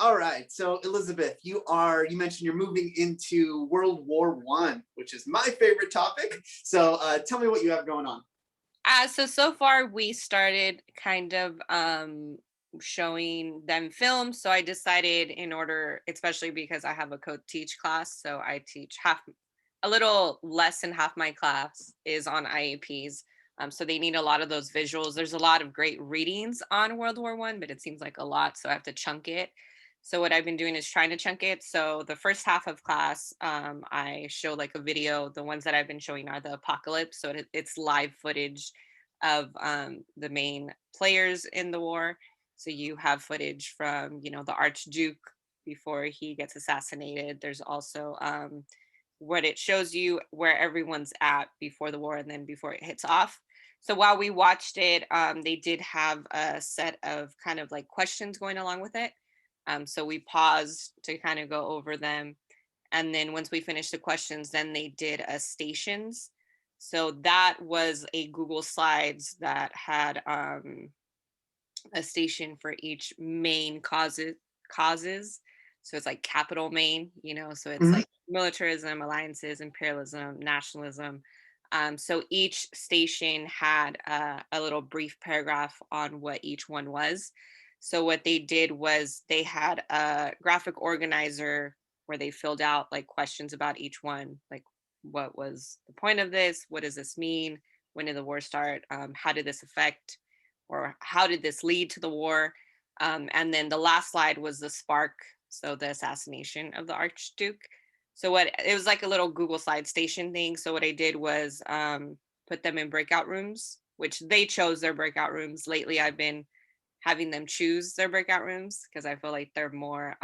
All right. So Elizabeth, you mentioned you're moving into World War One, which is my favorite topic. So tell me what you have going on. So far we started kind of showing them films. So I decided in order, especially because I have a co-teach class, so I teach half, a little less than half my class is on IAPs. So they need a lot of those visuals. There's a lot of great readings on World War One, but it seems like a lot, so I have to chunk it. So what I've been doing is trying to chunk it. So the first half of class, I show like a video. The ones that I've been showing are the apocalypse. So it's live footage of the main players in the war. So you have footage from, the Archduke before he gets assassinated. There's also what it shows you where everyone's at before the war and then before it hits off. So while we watched it, they did have a set of kind of like questions going along with it. So we paused to kind of go over them. And then once we finished the questions, then they did a stations. So that was a Google Slides that had a station for each main causes. So it's like capital main, so it's Mhm. like militarism, alliances, imperialism, nationalism. So each station had a little brief paragraph on what each one was. So what they did was they had a graphic organizer where they filled out like questions about each one, like what was the point of this? What does this mean? When did the war start? How did this affect or how did this lead to the war? And then the last slide was the spark, so the assassination of the Archduke. So what it was like a little Google Slide station thing. So what I did was put them in breakout rooms, which they chose their breakout rooms. Lately, I've been having them choose their breakout rooms because I feel like they're more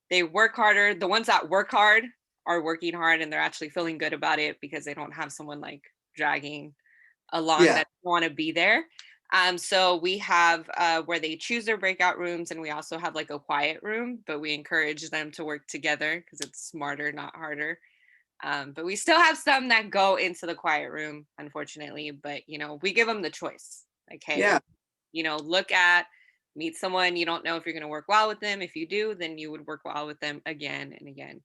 they work harder. The ones that work hard are working hard and they're actually feeling good about it because they don't have someone like dragging along Yeah. that want to be there. So we have where they choose their breakout rooms, and we also have like a quiet room, but we encourage them to work together because it's smarter, not harder. But we still have some that go into the quiet room, unfortunately. But we give them the choice. Like, hey, Yeah. look at meet someone you don't know if you're going to work well with them. If you do, then you would work well with them again and again.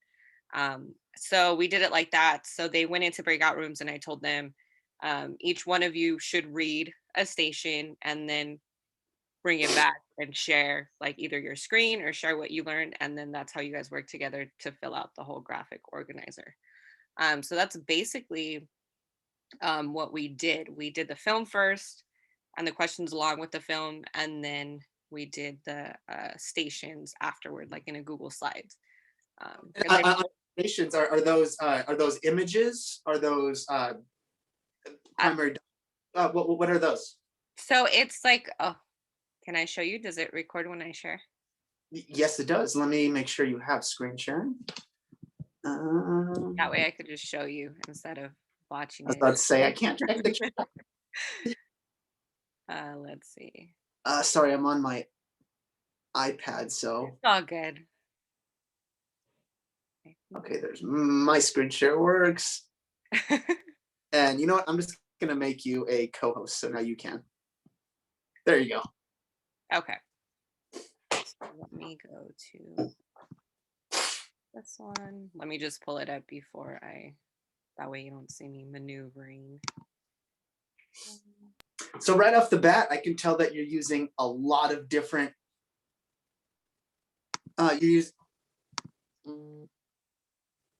So we did it like that. So they went into breakout rooms, and I told them each one of you should read a station and then bring it back and share like either your screen or share what you learned. And then that's how you guys work together to fill out the whole graphic organizer. So that's basically what we did. We did the film first and the questions along with the film. And then we did the stations afterward, like in a Google Slides. And, Because Stations are those images? Are those primary? What are those? so it's like, oh, can I show you? Does it record when I share? Yes, it does. Let me make sure you have screen sharing. That Um, way I could just show you instead of I watching was it. about to say I can't drag the. Let's see. Sorry, I'm on my iPad. It's So all good. okay, there's my screen share works. And you know what? I'm just gonna make you a co-host, so now you can. There you go. Okay. So let me go to this one. Let me just pull it up before that way you don't see me maneuvering. So right off the bat, I can tell that you're using a lot of different. You use.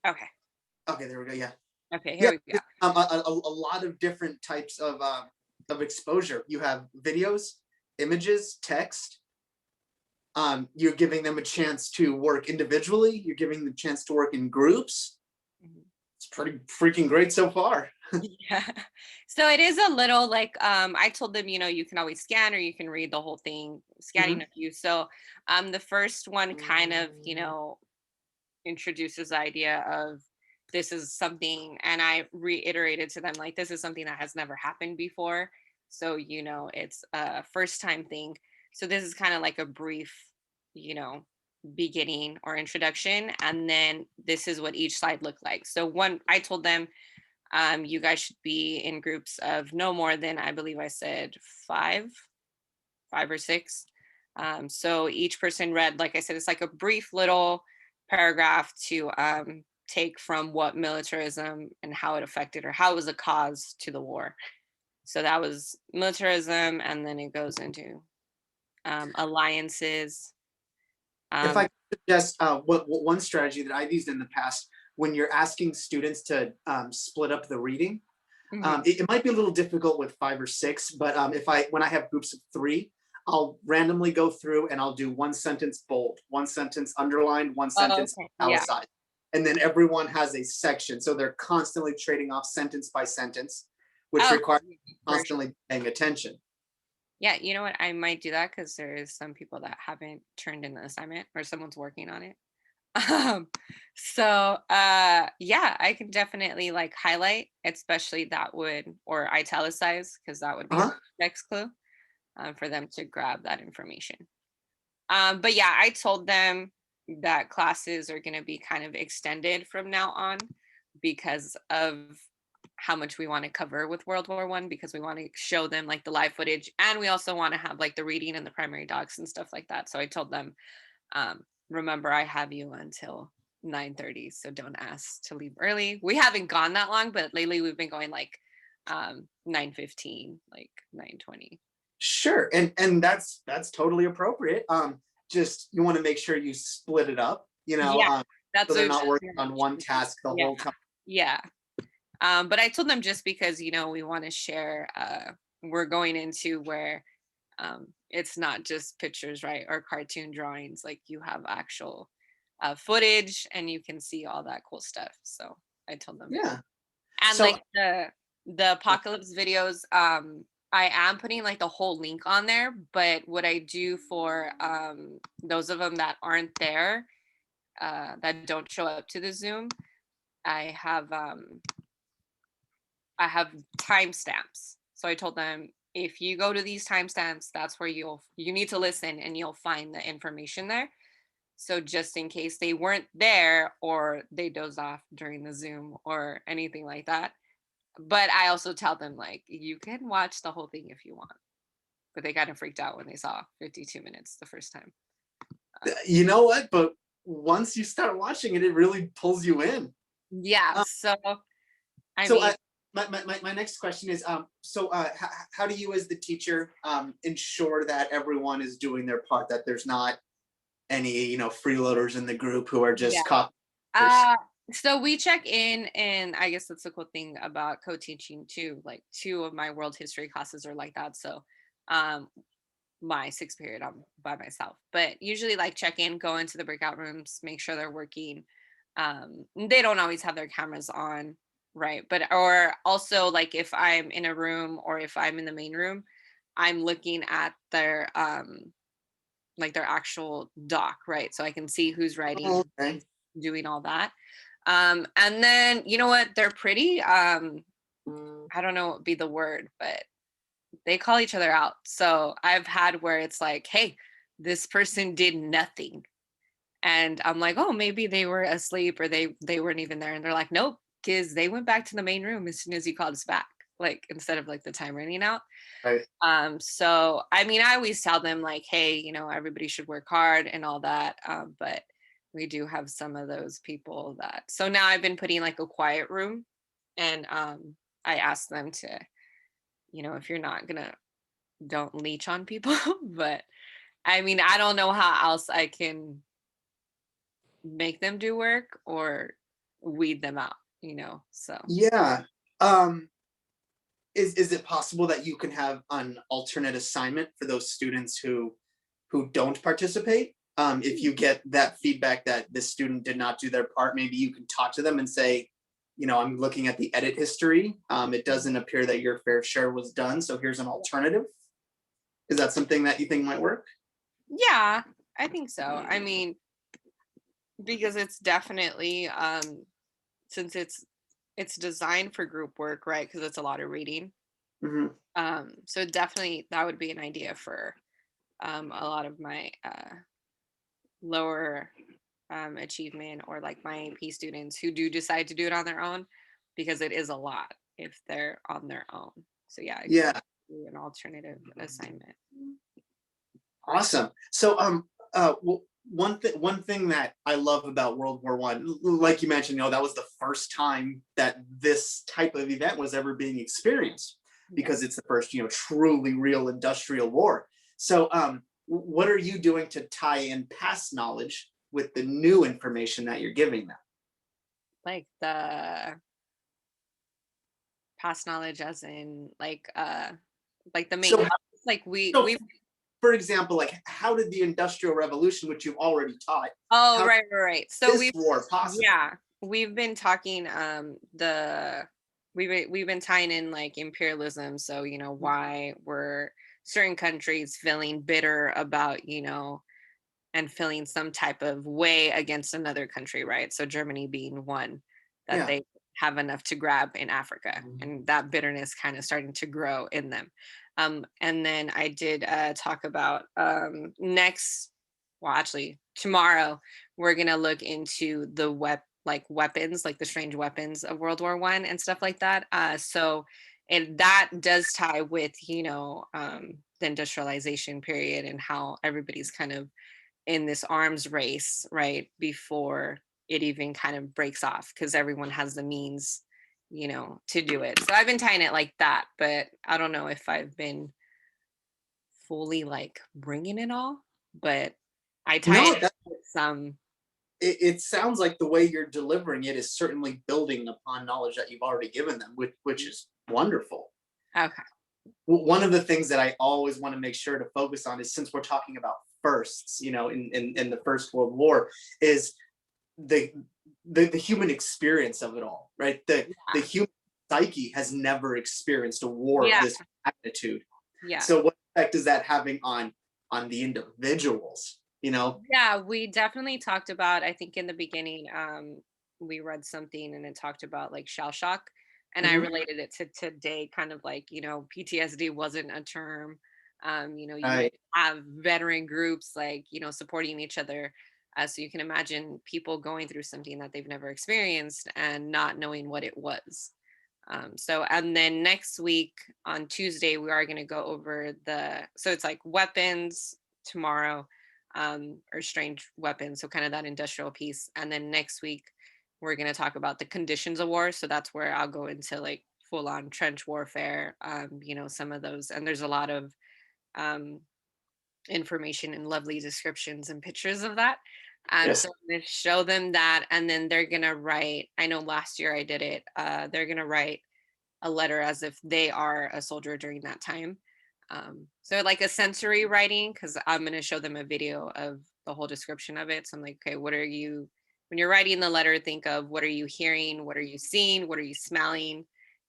Okay. Okay, there we go. Yeah, Okay, here yeah. we go. A lot of different types of exposure. You have videos, images, text. You're giving them a chance to work individually. You're giving them a chance to work in groups. Mhm. It's pretty freaking great so far. Yeah. So it is a little like I told them, you can always scan or you can read the whole thing, scanning Mhm. a few. So the first one kind of, introduces the idea of this is something, and I reiterated to them like this is something that has never happened before. So, it's a first time thing. So this is kind of like a brief, you know, beginning or introduction. And then this is what each slide looked like. So one, I told them you guys should be in groups of no more than I believe I said five or six. So each person read, like I said, it's like a brief little paragraph to take from what militarism and how it affected or how it was a cause to the war. So that was militarism, and then it goes into alliances. If I Um, could suggest what one strategy that I've used in the past, when you're asking students to split up the reading, mhm. it might be a little difficult with 5 or 6, but if I when I have groups of 3, I'll randomly go through and I'll do one sentence bold, one sentence underlined, one Oh, sentence okay. Yeah. italicized, and then everyone has a section. So they're constantly trading off sentence by sentence, which Oh, requires yeah, for sure. constantly paying attention. Yeah, you know what? I might do that because there is some people that haven't turned in the assignment or someone's working on it. Um, yeah, I can definitely like highlight, especially that would or italicize because that would be a Uh-huh. next clue for them to grab that information. But yeah, I told them that classes are going to be kind of extended from now on because of how much we want to cover with World War I, because we want to show them like the live footage, and we also want to have like the reading and the primary docs and stuff like that. So I told them, remember, I have you until 9:30, so don't ask to leave early. We haven't gone that long, but lately we've been going like 9:15, like 9:20. Sure, and that's totally appropriate. Just you want to make sure you split it up, Yeah, so that's they're what not working yeah, on one task the yeah, whole time. yeah. But I told them just because we want to share. We're going into where it's not just pictures, right, or cartoon drawings. Like you have actual footage, and you can see all that cool stuff. So I told them, Yeah. and So like the apocalypse videos. I am putting like the whole link on there, but what I do for those of them that aren't there, that don't show up to the Zoom, I have I have timestamps. So I told them if you go to these timestamps, that's where you need to listen and you'll find the information there. So just in case they weren't there or they dozed off during the Zoom or anything like that. But I also tell them like you can watch the whole thing if you want. But they kind of freaked out when they saw 52 minutes the first time. you know what? But once you start watching it, it really pulls you in. Yeah. Um, So I so mean, my next question is, how do you as the teacher ensure that everyone is doing their part, that there's not any, freeloaders in the group who are yeah. just copiers? Uh, so we check in, and I guess that's the cool thing about co-teaching too. Like two of my world history classes are like that. So, um, my sixth period, I'm by myself, but usually like check in, go into the breakout rooms, make sure they're working. They don't always have their cameras on, right? But or also like if I'm in a room or if I'm in the main room, I'm looking at their like their actual doc, right? So I can see who's Oh, writing, okay. who's doing all that. And then you know what? They're pretty I don't know what would be the word, but they call each other out. So I've had where it's like, hey, this person did nothing. And I'm like, oh, maybe they were asleep or they weren't even there. And they're like, nope, because they went back to the main room as soon as you called us back, like instead of like the time running out. Right. So I mean, I always tell them like, hey, everybody should work hard and all that. But we do have some of those people that so now I've been putting like a quiet room, and I ask them to, if you're not gonna, don't leech on people. But I mean, I don't know how else I can make them do work or weed them out, so Yeah. Um, is it possible that you can have an alternate assignment for those students who don't participate? If you get that feedback that the student did not do their part, maybe you can talk to them and say, I'm looking at the edit history. It doesn't appear that your fair share was done, so here's an alternative. Is that something that you think might work? yeah, I think so. I mean, because it's definitely since it's designed for group work, right? Because it's a lot of reading. Hmm. So definitely that would be an idea for a lot of my lower achievement or like my AP students who do decide to do it on their own, because it is a lot if they're on their own. So yeah, it could Yeah. be an alternative assignment. Awesome. So, one thing that I love about World War One, like you mentioned, that was the first time that this type of event was ever being experienced, Yeah. because it's the first, truly real industrial war. So, what are you doing to tie in past knowledge with the new information that you're giving them? Like the past knowledge as in like the main So, concepts, like so we for example, like, how did the Industrial Revolution, which you've already taught, oh how right, right, right. So this we've war possible? yeah, we've been talking we've been tying in like imperialism, so why were certain countries feeling bitter about, and feeling some type of way against another country, right? So Germany being one, that Yeah. they have enough to grab in Africa, and that bitterness kind of starting to grow in them. And then I did talk about well, actually, tomorrow we're gonna look into the weapons, like the strange weapons of World War One and stuff like that. So, and that does tie with the industrialization period and how everybody's kind of in this arms race, right? Before it even kind of breaks off because everyone has the means, to do it. So I've been tying it like that, but I don't know if I've been fully like bringing it all, but I tie No, it with some. it sounds like the way you're delivering it is certainly building upon knowledge that you've already given them, which is wonderful. Okay. One of the things that I always want to make sure to focus on is, since we're talking about firsts, in the First World War, is the the human experience of it all, right? The Yeah. human psyche has never experienced a war of Yeah. this magnitude. Yeah. So what effect is that having on the individuals? Yeah, we definitely talked about, I think in the beginning, we read something and it talked about like shell shock. And I Mhm. related it to today, kind of like, PTSD wasn't a term. You Right. didn't have veteran groups like, supporting each other. So you can imagine people going through something that they've never experienced and not knowing what it was. And then next week on Tuesday, we are going to go over so it's like weapons tomorrow, or strange weapons. So kind of that industrial piece. And then next week, we're going to talk about the conditions of war. So that's where I'll go into like full on trench warfare, some of those. And there's a lot of um, information and lovely descriptions and pictures of that. So Yes. I'm going to show them that. And then they're going to write, I know last year I did it, they're going to write a letter as if they are a soldier during that time. So like a sensory writing, because I'm going to show them a video of the whole description of it. So I'm like, okay, when you're writing the letter, think of what are you hearing? What are you seeing? What are you smelling?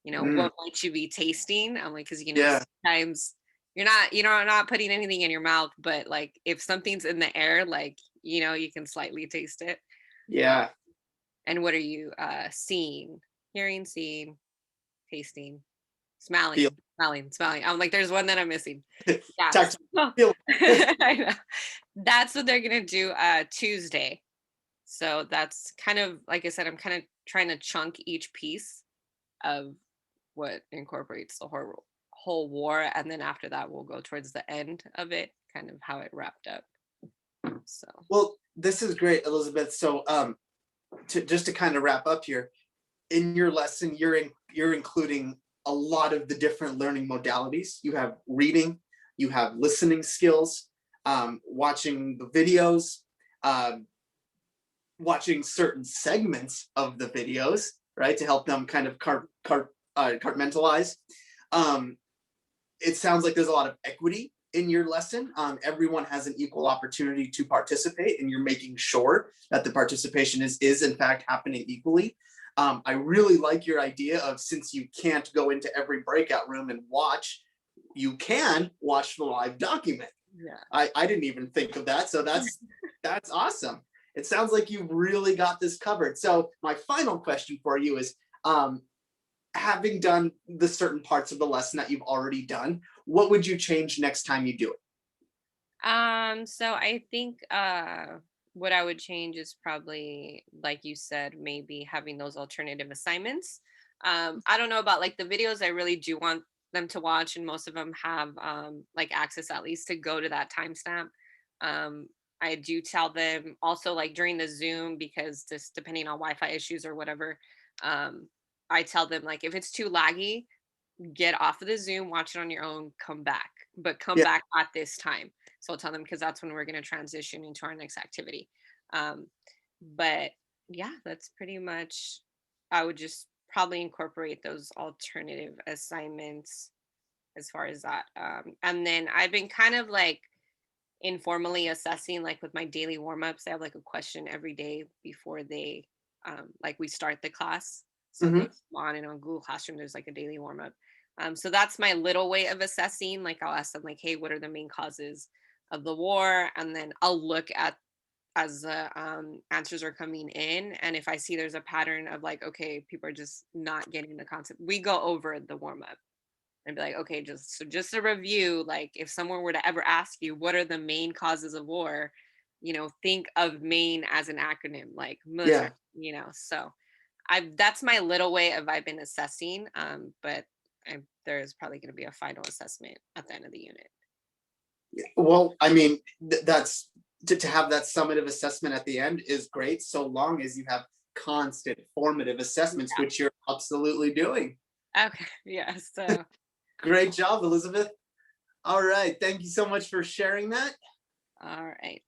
Mm, What might you be tasting? I'm like, because, yeah. sometimes not putting anything in your mouth, but like if something's in the air, like, you can slightly taste it. Uh, Yeah. and what are you seeing, hearing, seeing, tasting, Feel. smelling. I'm like, there's one that I'm missing. Yeah. Tactile. So Feel. I know. That's what they're gonna do Tuesday. So that's kind of like I said, I'm kind of trying to chunk each piece of what incorporates the whole war. And then after that we'll go towards the end of it, kind of how it wrapped up. So Well, this is great, Elizabeth. So, just to kind of wrap up here, in your lesson, you're including a lot of the different learning modalities. You have reading, you have listening skills, watching the videos, um, watching certain segments of the videos, right, to help them kind of compartmentalize. Um, it sounds like there's a lot of equity in your lesson. Everyone has an equal opportunity to participate, and you're making sure that the participation is in fact happening equally. I really like your idea of, since you can't go into every breakout room and watch, you can watch the live document. yeah. I didn't even think of that, so that's awesome. It sounds like you've really got this covered. So my final question for you is, um, having done the certain parts of the lesson that you've already done, what would you change next time you do it? So I think what I would change is probably, like you said, maybe having those alternative assignments. I don't know about like the videos. I really do want them to watch, and most of them have like access at least to go to that timestamp. Um, I do tell them also like during the Zoom, because just depending on Wi-Fi issues or whatever, um, I tell them like if it's too laggy, get off of the Zoom, watch it on your own, come back, but come Yeah. back at this time. So I'll tell them because that's when we're going to transition into our next activity. Um, but yeah, that's pretty much, I would just probably incorporate those alternative assignments as far as that. And then I've been kind of like informally assessing, like with my daily warm ups. I have like a question every day before they, like we start the class. So it Hmm. goes on, and on Google Classroom, there's like a daily warm up. So that's my little way of assessing. Like I'll ask them, like, hey, what are the main causes of the war? And then I'll look at as the answers are coming in. And if I see there's a pattern of like, okay, people are just not getting the concept, we go over the warm up and be like, okay, just a review. Like if someone were to ever ask you, what are the main causes of war? Think of main as an acronym, like military, Yeah. So that's my little way of I've been assessing. But there's probably going to be a final assessment at the end of the unit. Well, I mean, that's to have that summative assessment at the end is great, so long as you have constant formative assessments, which you're absolutely doing. Okay. Yeah. So, Great job, Elizabeth. All right. Thank you so much for sharing that. all right.